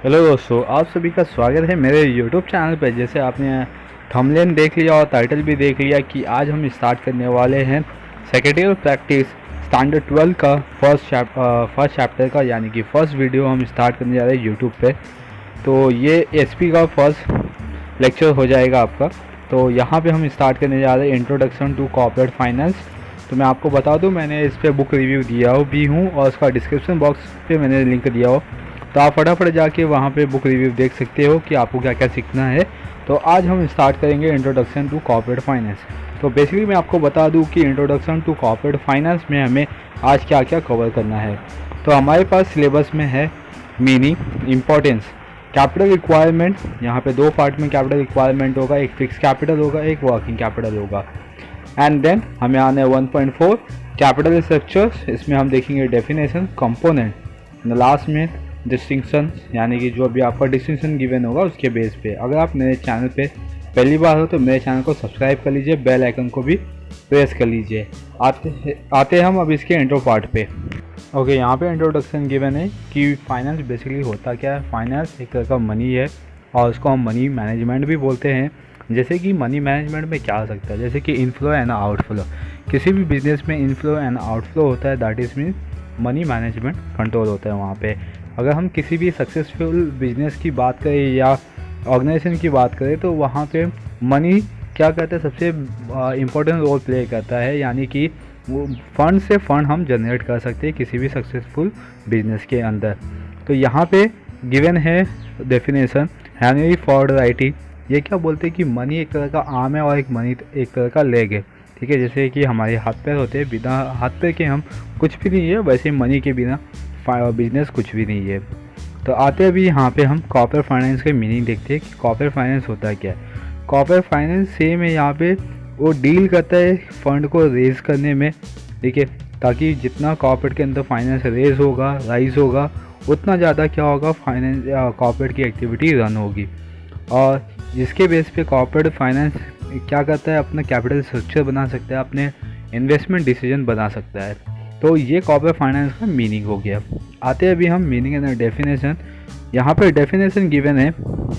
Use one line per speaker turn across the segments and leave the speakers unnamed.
Hello दोस्तों, आप सभी का स्वागत है मेरे YouTube चैनल पर। जैसे आपने थंबनेल देख लिया और टाइटल भी देख लिया कि आज हम स्टार्ट करने वाले हैं सेक्रेटरियल प्रैक्टिस स्टैंडर्ड 12 का फर्स्ट चैप्टर का, यानी कि फर्स्ट वीडियो हम स्टार्ट करने जा रहे हैं YouTube पे। तो ये एसपी का फर्स्ट लेक्चर हो जाएगा आपका। तो यहाँ पे हम स्टार्ट करने जा रहे हैं इंट्रोडक्शन टू कॉर्पोरेट फाइनेंस। तो मैं आपको बता दूँ, मैंने इस पर बुक रिव्यू दिया हो भी हूँ और उसका डिस्क्रिप्शन बॉक्स पे मैंने लिंक दिया हो, तो आप फटाफट जाके वहाँ पे बुक रिव्यू देख सकते हो कि आपको क्या क्या सीखना है। तो आज हम स्टार्ट करेंगे इंट्रोडक्शन टू कॉर्पोरेट फाइनेंस। तो बेसिकली मैं आपको बता दूं कि इंट्रोडक्शन टू कॉर्पोरेट फाइनेंस में हमें आज क्या क्या कवर करना है। तो हमारे पास सिलेबस में है मीनिंग, इम्पोर्टेंस, कैपिटल रिक्वायरमेंट। यहाँ पे दो पार्ट में कैपिटल रिक्वायरमेंट होगा, एक फिक्स कैपिटल होगा, एक वर्किंग कैपिटल होगा। एंड देन हमें आना है 1.4 कैपिटल स्ट्रक्चर्स। इसमें हम देखेंगे डेफिनेशन, कंपोनेंट, लास्ट में डिस्टिंक्शन, यानी कि जो भी आपका डिस्टिंक्शन गिवन होगा उसके बेस पे। अगर आप मेरे चैनल पे पहली बार हो तो मेरे चैनल को सब्सक्राइब कर लीजिए, बेल आइकन को भी प्रेस कर लीजिए। आते हम अब इसके इंट्रो पार्ट पे। ओके, यहाँ पे इंट्रोडक्शन गिवन है कि फाइनेंस बेसिकली होता क्या है। फाइनेंस एक तरह का मनी है और उसको हम मनी मैनेजमेंट भी बोलते हैं। जैसे कि मनी मैनेजमेंट में क्या आ सकता है, जैसे कि इनफ्लो एंड आउटफ्लो। किसी भी बिजनेस में इनफ्लो एंड आउटफ्लो होता है, that is mean money management control होता है वहाँ पे। अगर हम किसी भी सक्सेसफुल बिजनेस की बात करें या ऑर्गेनाइजेशन की बात करें तो वहाँ पे मनी क्या करता है, सबसे इम्पोर्टेंट रोल प्ले करता है। यानी कि वो फंड से फंड हम जनरेट कर सकते हैं किसी भी सक्सेसफुल बिजनेस के अंदर। तो यहाँ पे गिवन है डेफिनेशन हेनरी फोर्ड राइट। ये क्या बोलते हैं कि मनी एक तरह का आर्म है और एक तरह का लेग है। ठीक है, जैसे कि हमारे हाथ पैर होते हैं, बिना हाथ पैर के हम कुछ भी नहीं है, वैसे मनी के बिना बिजनेस कुछ भी नहीं है। तो आते अभी यहाँ पे हम कॉर्पोरेट फाइनेंस के मीनिंग देखते हैं कि कॉर्पोरेट फाइनेंस होता क्या है। कॉर्पोरेट फाइनेंस सेम है, यहाँ पे वो डील करता है फंड को रेज करने में। ठीक है, ताकि जितना कॉर्पोरेट के अंदर फाइनेंस रेज होगा, राइज होगा, उतना ज़्यादा क्या होगा, फाइनेंस कॉर्पोरेट की एक्टिविटी रन होगी। और जिसके बेस पे कॉर्पोरेट फाइनेंस क्या करता है, अपना कैपिटल स्ट्रक्चर बना सकता है, अपने इन्वेस्टमेंट डिसीजन बना सकता है। तो ये कॉर्पोरेट फाइनेंस का मीनिंग हो गया। आते हैं अभी हम मीनिंग एंड डेफिनेशन। यहाँ पर डेफिनेशन गिवन है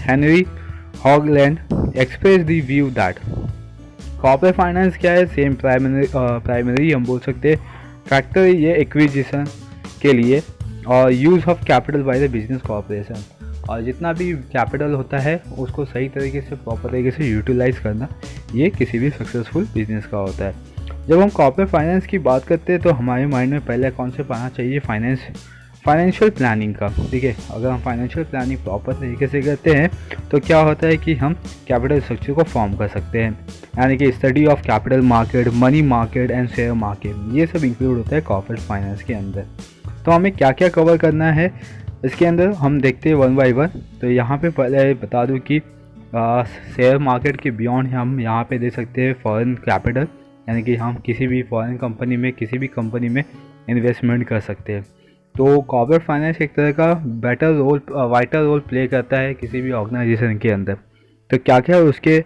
Henry Hoagland express the view that corporate finance क्या है, सेम प्राइमरी हम बोल सकते हैं फैक्टर ये एक्विजिशन के लिए और use of capital by the business corporation. और जितना भी कैपिटल होता है उसको सही तरीके से, प्रॉपर तरीके से यूटिलाइज करना, ये किसी भी सक्सेसफुल बिजनेस का होता है। जब हम कॉर्पोरेट फाइनेंस की बात करते हैं तो हमारे माइंड में पहले कॉन्सेप्ट आना चाहिए फाइनेंशियल प्लानिंग का। ठीक है, अगर हम फाइनेंशियल प्लानिंग प्रॉपर तरीके से करते हैं तो क्या होता है कि हम कैपिटल स्ट्रक्चर को फॉर्म कर सकते हैं, यानी कि study of capital market, money market and share market, ये सब इंक्लूड होता है कॉर्पोरेट फाइनेंस के अंदर। तो हमें क्या क्या कवर करना है इसके अंदर हम देखते हैं वन बाय वन। तो यहाँ पे पहले बता दूँ कि शेयर मार्केट के बियॉन्ड हम यहाँ पे दे सकते हैं फॉरेन कैपिटल, यानी कि हम किसी भी फॉरेन कंपनी में, किसी भी कंपनी में इन्वेस्टमेंट कर सकते हैं। तो कॉर्पोरेट फाइनेंस एक तरह का वाइटल रोल प्ले करता है किसी भी ऑर्गेनाइजेशन के अंदर। तो क्या क्या उसके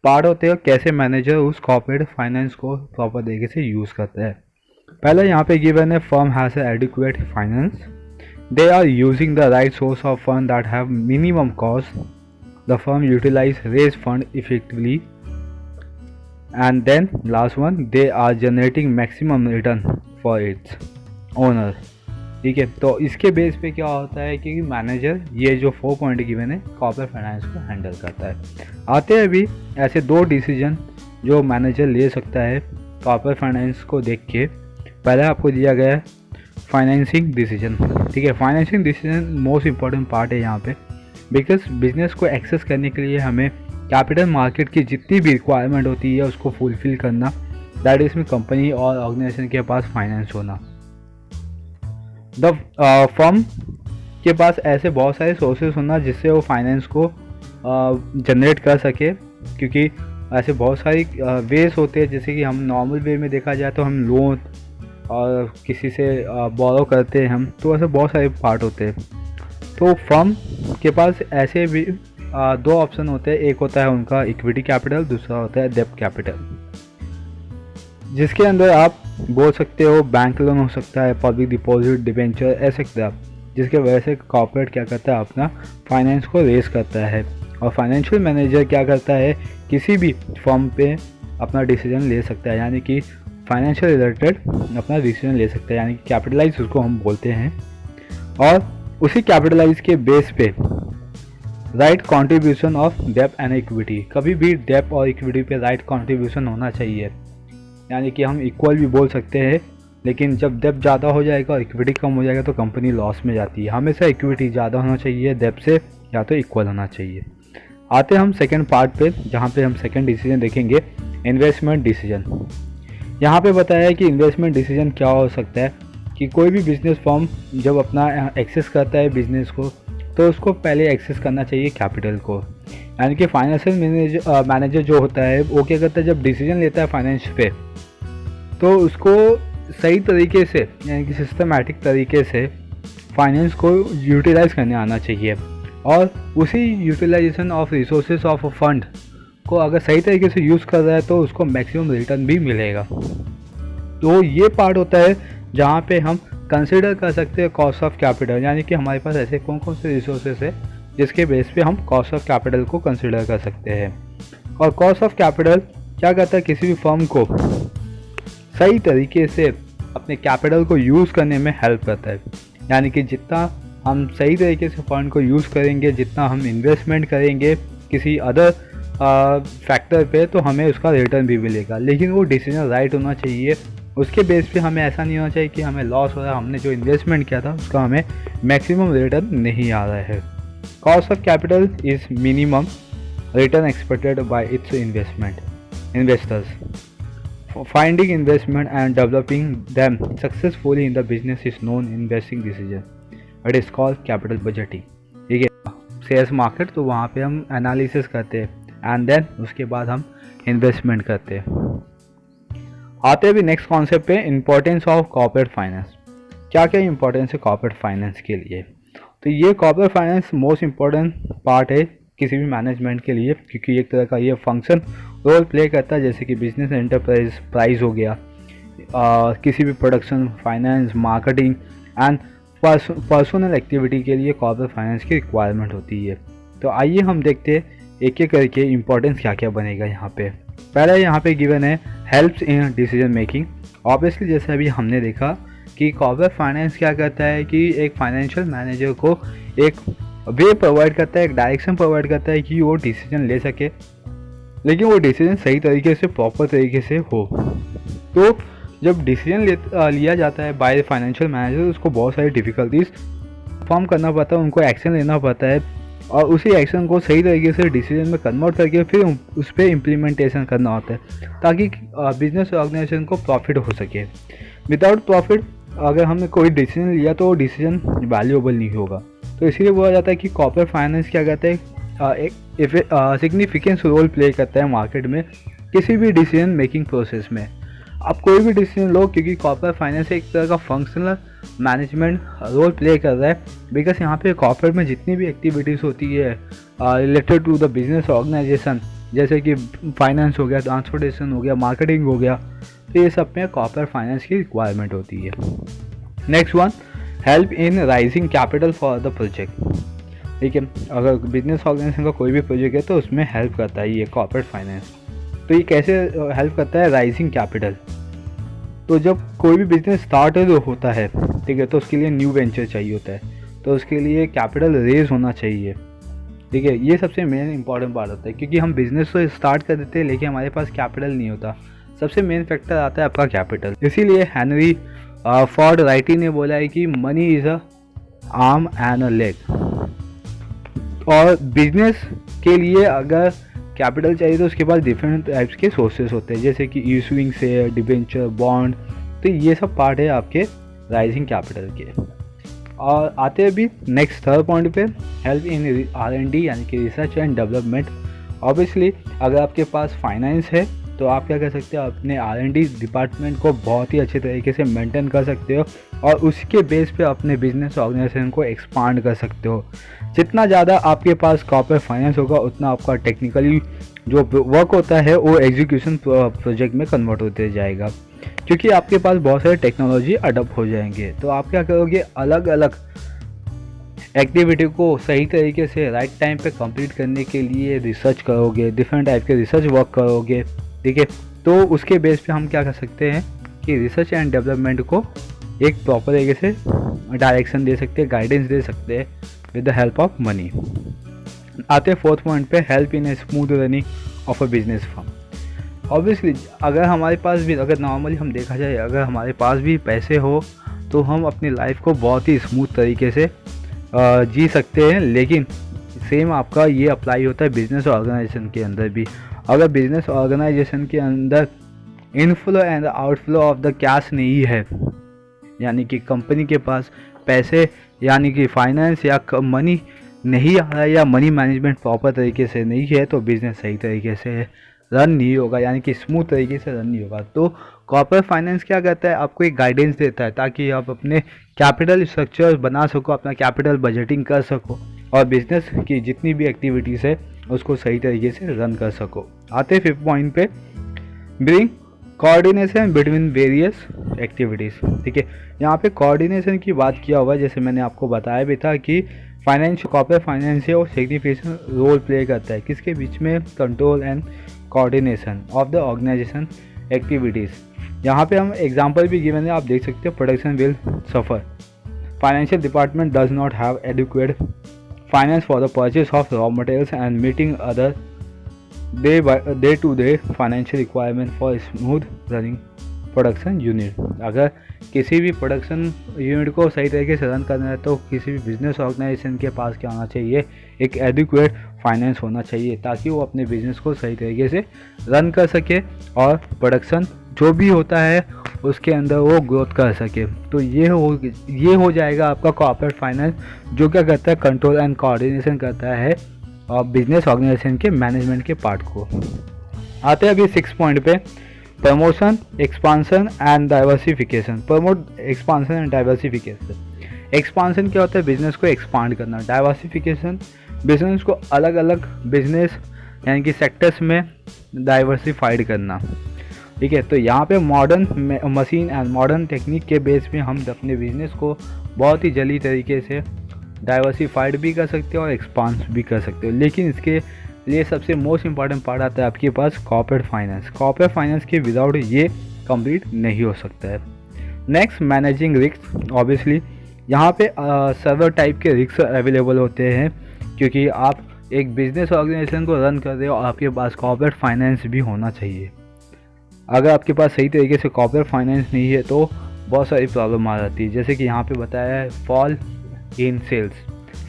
पार्ट होते हैं, कैसे मैनेजर उस कॉर्पोरेट फाइनेंस को प्रॉपर तरीके से यूज़ करता है। पहले यहाँ पे गिवन है firm has adequate finance, they are using the right source of fund that have minimum cost, the firm utilize raise fund effectively, and then last one they are generating maximum return for its owner। ठीक है, तो इसके base पे क्या होता है कि manager ये जो 4 पॉइंट गिवन है कॉर्पोरेट फाइनेंस को हैंडल करता है। आते हैं अभी ऐसे 2 डिसीजन जो मैनेजर ले सकता है कॉर्पोरेट फाइनेंस को देख के। पहले आपको दिया गया है फाइनेंसिंग डिसीजन। ठीक है, financing decision most important part है यहाँ पे, बिकॉज बिजनेस को एक्सेस करने के लिए हमें कैपिटल मार्केट की जितनी भी रिक्वायरमेंट होती है उसको फुलफिल करना, दैट इज में कंपनी और ऑर्गेनाइजेशन के पास फाइनेंस होना। द फर्म के पास ऐसे बहुत सारे सोर्सेस होना जिससे वो फाइनेंस को जनरेट कर सके, क्योंकि ऐसे बहुत सारी वेज होते हैं। जैसे कि हम नॉर्मल वे में देखा जाए तो हम लोन और किसी से बोरो करते हैं हम, तो ऐसे बहुत सारे पार्ट होते हैं। तो फर्म के पास ऐसे भी 2 ऑप्शन होते हैं, एक होता है उनका इक्विटी कैपिटल, दूसरा होता है डेब्ट कैपिटल, जिसके अंदर आप बोल सकते हो बैंक लोन हो सकता है, पब्लिक डिपॉजिट, डिबेंचर, एक्सेट्रा। जिसके वजह से कॉर्पोरेट क्या करता है, अपना फाइनेंस को रेस करता है। और फाइनेंशियल मैनेजर क्या करता है, किसी भी फर्म पे अपना डिसीजन ले सकता है, यानी कि फाइनेंशियल रिलेटेड अपना डिसीजन ले सकता है, यानी कि कैपिटलाइज उसको हम बोलते हैं। और उसी कैपिटलाइज के बेस पे right contribution of depth and equity, कभी भी डेप्थ और इक्विटी पे राइट कंट्रीब्यूशन होना चाहिए, यानी कि हम इक्वल भी बोल सकते हैं, लेकिन जब डेप्थ ज़्यादा हो जाएगा और इक्विटी कम हो जाएगा तो कंपनी लॉस में जाती है। हमेशा इक्विटी ज़्यादा होना चाहिए डेप्थ से, या तो इक्वल होना चाहिए। आते हैं हम सेकंड पार्ट पे, जहाँ पे हम सेकंड डिसीजन देखेंगे, इन्वेस्टमेंट डिसीजन। यहाँ पे बताया है कि इन्वेस्टमेंट डिसीजन क्या हो सकता है कि कोई भी बिजनेस फर्म जब अपना एक्सेस करता है बिजनेस को, तो उसको पहले एक्सेस करना चाहिए कैपिटल को, यानी कि फाइनेंशियल मैनेजर जो होता है वो क्या करता है, जब डिसीजन लेता है फाइनेंस पे, तो उसको सही तरीके से, यानी कि सिस्टमैटिक तरीके से फाइनेंस को यूटिलाइज करने आना चाहिए। और उसी utilization of resources of fund को अगर सही तरीके से यूज़ कर रहा है तो उसको मैक्सिमम रिटर्न भी मिलेगा। तो ये पार्ट होता है जहाँ पे हम कंसिडर कर सकते हैं कॉस्ट ऑफ कैपिटल, यानी कि हमारे पास ऐसे कौन कौन से रिसोर्सेज है जिसके बेस पे हम कॉस्ट ऑफ कैपिटल को कंसिडर कर सकते हैं। और कॉस्ट ऑफ कैपिटल क्या करता है, किसी भी फर्म को सही तरीके से अपने कैपिटल को यूज़ करने में हेल्प करता है, यानी कि जितना हम सही तरीके से फंड को यूज़ करेंगे, जितना हम इन्वेस्टमेंट करेंगे किसी अदर फैक्टर पे, तो हमें उसका रिटर्न भी मिलेगा। लेकिन वो डिसीजन राइट होना चाहिए, उसके बेस पे हमें ऐसा नहीं होना चाहिए कि हमें लॉस हो रहा है, हमने जो इन्वेस्टमेंट किया था उसका हमें मैक्सिमम रिटर्न नहीं आ रहा है। Cost of capital is minimum return expected bye it's investors. Finding investment and developing them successfully in the business is known investing decision. It is called capital budgeting. ठीक है, shares market, तो वहाँ पे हम analysis करते हैं and then उसके बाद हम इन्वेस्टमेंट करते हैं। आते हैं भी नेक्स्ट कॉन्सेप्ट पे, इंपॉर्टेंस ऑफ कॉर्पोरेट फाइनेंस। क्या क्या इंपॉर्टेंस है कॉर्पोरेट फाइनेंस के लिए? तो ये corporate finance most important part है किसी भी मैनेजमेंट के लिए, क्योंकि एक तरह का ये फंक्शन रोल प्ले करता है, जैसे कि बिजनेस एंटरप्राइज प्राइस हो गया, किसी भी production, finance, marketing and personal activity के लिए कॉर्पोरेट फाइनेंस की रिक्वायरमेंट होती है। तो आइए हम देखते हैं एक एक करके इंपॉर्टेंस क्या क्या बनेगा यहाँ पे। पहला यहाँ पे गिवन है helps in decision making. Obviously जैसे अभी हमने देखा कि कॉर्पोरेट फाइनेंस क्या करता है कि एक फाइनेंशियल मैनेजर को एक वे प्रोवाइड करता है, एक डायरेक्शन प्रोवाइड करता है कि वो डिसीजन ले सके, लेकिन वो डिसीजन सही तरीके से, प्रॉपर तरीके से हो। तो जब डिसीजन लिया जाता है बाय फाइनेंशियल मैनेजर, उसको बहुत सारी डिफ़िकल्टीज फॉर्म करना पड़ता है, उनको एक्शन लेना पड़ता है, और उसी एक्शन को सही तरीके से डिसीजन में कन्वर्ट करके फिर उस पर इम्प्लीमेंटेशन करना होता है, ताकि बिजनेस ऑर्गेनाइजेशन को प्रॉफिट हो सके। विदाउट प्रॉफिट अगर हमने कोई डिसीजन लिया तो वो डिसीजन वैल्यूएबल नहीं होगा। तो इसीलिए बोला जाता है कि कॉर्पोरेट फाइनेंस क्या कहता है, एक सिग्निफिकेंस रोल प्ले करता है मार्केट में किसी भी डिसीजन मेकिंग प्रोसेस में। आप कोई भी डिसीजन लो, क्योंकि कॉर्पोरेट फाइनेंस एक तरह का फंक्शनल मैनेजमेंट रोल प्ले कर रहा है, बिकॉज यहाँ पे कॉर्पोरेट में जितनी भी एक्टिविटीज़ होती है related to the business organization, जैसे कि फाइनेंस हो गया, ट्रांसपोर्टेशन हो गया, मार्केटिंग हो गया, तो ये सब में कॉर्पोरेट फाइनेंस की रिक्वायरमेंट होती है। Next one, help in rising capital for the project. ठीक है, अगर बिजनेस ऑर्गेनाइजेशन का कोई भी प्रोजेक्ट है तो उसमें हेल्प करता है ये कॉर्पोरेट फाइनेंस। तो ये कैसे हेल्प करता है, राइजिंग कैपिटल। तो जब कोई भी बिजनेस स्टार्ट होता है, ठीक है, तो उसके लिए न्यू वेंचर चाहिए होता है, तो उसके लिए कैपिटल रेज होना चाहिए। ठीक है, ये सबसे मेन इंपॉर्टेंट पार्ट होता है, क्योंकि हम बिजनेस तो स्टार्ट कर देते हैं लेकिन हमारे पास कैपिटल नहीं होता। सबसे मेन फैक्टर आता है आपका कैपिटल। इसीलिए हेनरी फोर्ड राइटी ने बोला है कि money is a arm and a leg. और बिजनेस के लिए अगर कैपिटल चाहिए तो उसके पास डिफरेंट टाइप्स के सोर्सेज होते हैं, जैसे कि इशूइंग शेयर, डिबेंचर, बॉन्ड। तो ये सब पार्ट है आपके राइजिंग कैपिटल के। और आते हैं अभी नेक्स्ट थर्ड पॉइंट पे, हेल्प इन R&D यानी कि रिसर्च एंड डेवलपमेंट। ऑब्वियसली अगर आपके पास फाइनेंस है तो आप क्या कर सकते हो, अपने R&D डिपार्टमेंट को बहुत ही अच्छे तरीके से मेंटेन कर सकते हो और उसके बेस पे अपने बिजनेस ऑर्गेनाइजेशन को एक्सपांड कर सकते हो। जितना ज़्यादा आपके पास कॉर्पोरेट फाइनेंस होगा उतना आपका टेक्निकली जो वर्क होता है वो एग्जीक्यूशन प्रोजेक्ट में कन्वर्ट होते जाएगा, क्योंकि आपके पास बहुत सारे टेक्नोलॉजी अडॉप्ट हो जाएंगे। तो आप क्या करोगे, अलग अलग एक्टिविटी को सही तरीके से राइट टाइम पे कंप्लीट करने के लिए रिसर्च करोगे, डिफरेंट टाइप के रिसर्च वर्क करोगे, ठीक है, तो उसके बेस पे हम क्या कर सकते हैं कि रिसर्च एंड डेवलपमेंट को एक प्रॉपर तरीके से डायरेक्शन दे सकते हैं, गाइडेंस दे सकते हैं with the help of money. आते हैं फोर्थ पॉइंट पे, help in a smooth running of a business firm. Obviously अगर हमारे पास भी, अगर नॉर्मली हम देखा जाए, अगर हमारे पास भी पैसे हो तो हम अपनी लाइफ को बहुत ही स्मूथ तरीके से जी सकते हैं, लेकिन सेम आपका ये अप्लाई होता है बिजनेस ऑर्गेनाइजेशन के अंदर भी। अगर बिजनेस ऑर्गेनाइजेशन के अंदर inflow and outflow of the cash नहीं है, यानी कि कंपनी के पास पैसे यानी कि फाइनेंस या मनी नहीं आ रहा है या मनी मैनेजमेंट प्रॉपर तरीके से नहीं है, तो बिज़नेस सही तरीके से रन नहीं होगा, यानी कि स्मूथ तरीके से रन नहीं होगा। तो कॉर्पोरेट फाइनेंस क्या करता है, आपको एक गाइडेंस देता है ताकि आप अपने कैपिटल स्ट्रक्चर बना सको, अपना कैपिटल बजटिंग कर सको और बिजनेस की जितनी भी एक्टिविटीज़ है उसको सही तरीके से रन कर सको। आते फिफ्थ पॉइंट पे, bring coordination between various activities. ठीक है, यहाँ पे कोऑर्डिनेशन की बात किया हुआ है, जैसे मैंने आपको बताया भी था कि कॉर्पोरेट फाइनेंस है और सिग्निफिकेंट रोल प्ले करता है किसके बीच में, control and coordination of the organization activities. यहाँ पे हम एग्जांपल भी गिवन है, आप देख सकते हो, production will suffer, financial department does not have adequate finance for the purchase of raw materials and meeting other day to day financial requirement for smooth running production unit. अगर किसी भी production unit को सही तरीके से run करना है तो किसी भी बिजनेस ऑर्गेनाइजेशन के पास क्या होना चाहिए, एक एडिक्वेट फाइनेंस होना चाहिए ताकि वो अपने बिजनेस को सही तरीके से रन कर सके और प्रोडक्शन जो भी होता है उसके अंदर वो ग्रोथ कर सके। तो ये हो जाएगा आपका कॉर्पोरेट फाइनेंस, जो क्या करता है, कंट्रोल एंड कोऑर्डिनेशन करता है और बिजनेस ऑर्गेनाइजेशन के मैनेजमेंट के पार्ट को। आते हैं अभी 6 पॉइंट पे, promotion, expansion and diversification. Promote expansion and diversification. Expansion क्या होता है, बिजनेस को एक्सपांड करना। डाइवर्सिफिकेशन, बिजनेस को अलग अलग बिजनेस यानी कि सेक्टर्स में डाइवर्सिफाइड करना। ठीक है, तो यहाँ पे modern machine and modern technique के बेस पे हम अपने बिजनेस को बहुत ही जल्दी तरीके से डाइवर्सिफाइड भी कर सकते हो और एक्सपांड भी कर सकते हो। लेकिन इसके लिए सबसे मोस्ट इंपॉर्टेंट पार्ट आता है आपके पास कॉर्पोरेट फाइनेंस। कॉर्पोरेट फाइनेंस के विदाउट ये कंप्लीट नहीं हो सकता है। Next, managing risk. ऑब्वियसली यहाँ पे सर्वर टाइप के रिस्क अवेलेबल होते हैं, क्योंकि आप एक बिजनेस ऑर्गेनाइजेशन को रन कर रहे हो और आपके पास कॉर्पोरेट फाइनेंस भी होना चाहिए। अगर आपके पास सही तरीके से कॉर्पोरेट फाइनेंस नहीं है तो बहुत सारी प्रॉब्लम आ जाती है, जैसे कि यहाँ पे बताया है, fall in sales,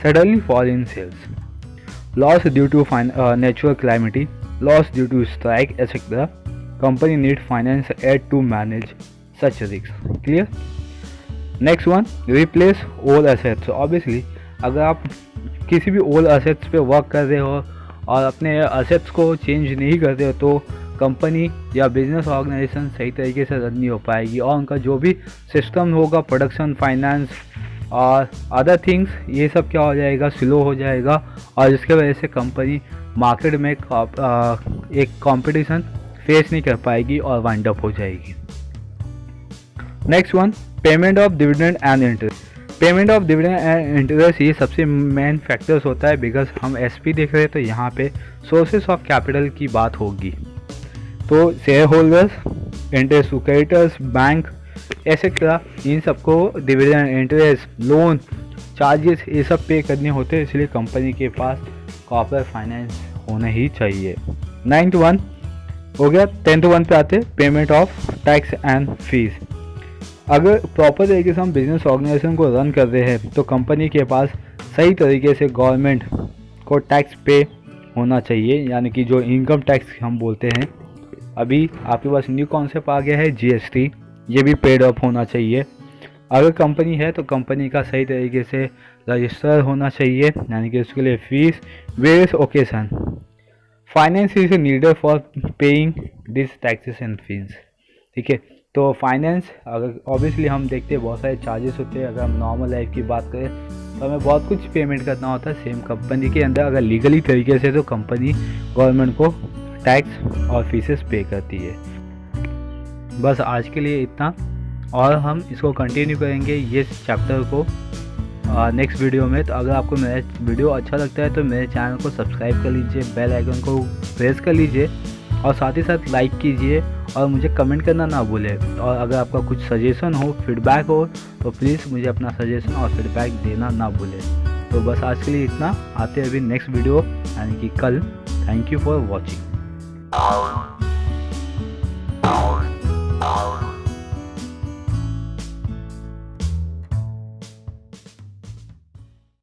suddenly fall in sales, loss due to natural calamity, loss due to strike, etc. Company need finance aid to manage such risks. Clear? Next one, replace old assets. Obviously, अगर आप किसी भी old assets पे work कर रहे हो और अपने assets को चेंज नहीं करते हो तो कंपनी या बिजनेस ऑर्गेनाइजेशन सही तरीके से रन नहीं हो पाएगी और उनका जो भी सिस्टम होगा, प्रोडक्शन, फाइनेंस और अदर थिंग्स, ये सब क्या हो जाएगा, स्लो हो जाएगा और जिसके वजह से कंपनी मार्केट में एक कंपटीशन फेस नहीं कर पाएगी और वाइंड अप हो जाएगी। Next one, payment of dividend and interest. Payment of dividend and interest ये सबसे मेन फैक्टर्स होता है, बिकॉज हम एसपी देख रहे हैं तो यहाँ पे सोर्सेस ऑफ कैपिटल की बात होगी। तो shareholders, interest to creditors, bank etcetera, इन सबको डिविडेंड, इंटरेस्ट, लोन, चार्जेस ये सब पे करने होते हैं, इसलिए कंपनी के पास कॉर्पोरेट फाइनेंस होना ही चाहिए। 9th वन हो गया। 10th वन पे आते, payment of tax and fees. अगर प्रॉपर तरीके से हम बिजनेस ऑर्गेनाइजेशन को रन कर रहे हैं तो कंपनी के पास सही तरीके से गवर्नमेंट को टैक्स पे होना चाहिए, यानी कि जो इनकम टैक्स हम बोलते हैं। अभी आपके पास न्यू कॉन्सेप्ट आ गया है जीएसटी, ये भी पेड अप होना चाहिए। अगर कंपनी है तो कंपनी का सही तरीके से रजिस्टर होना चाहिए, यानी कि उसके लिए fees, various occasion, finance is needed for paying this taxes and fees. ठीक है, तो फाइनेंस अगर ऑब्वियसली हम देखते हैं बहुत सारे चार्जेस होते हैं। अगर हम नॉर्मल लाइफ की बात करें तो हमें बहुत कुछ पेमेंट करना होता है सेम कंपनी के अंदर। अगर लीगली तरीके से तो कंपनी गवर्नमेंट को टैक्स और फीसेस पे करती है। बस आज के लिए इतना, और हम इसको कंटिन्यू करेंगे ये चैप्टर को नेक्स्ट वीडियो में। तो अगर आपको मेरा वीडियो अच्छा लगता है तो मेरे चैनल को सब्सक्राइब कर लीजिए, बेल आइकन को प्रेस कर लीजिए और साथ ही साथ लाइक कीजिए और मुझे कमेंट करना ना भूलें। और अगर आपका कुछ सजेशन हो, फीडबैक हो तो प्लीज़ मुझे अपना सजेशन और फीडबैक देना ना भूलें। तो बस आज के लिए इतना, आते हैं अभी नेक्स्ट वीडियो यानी कि कल। Thank you for watching.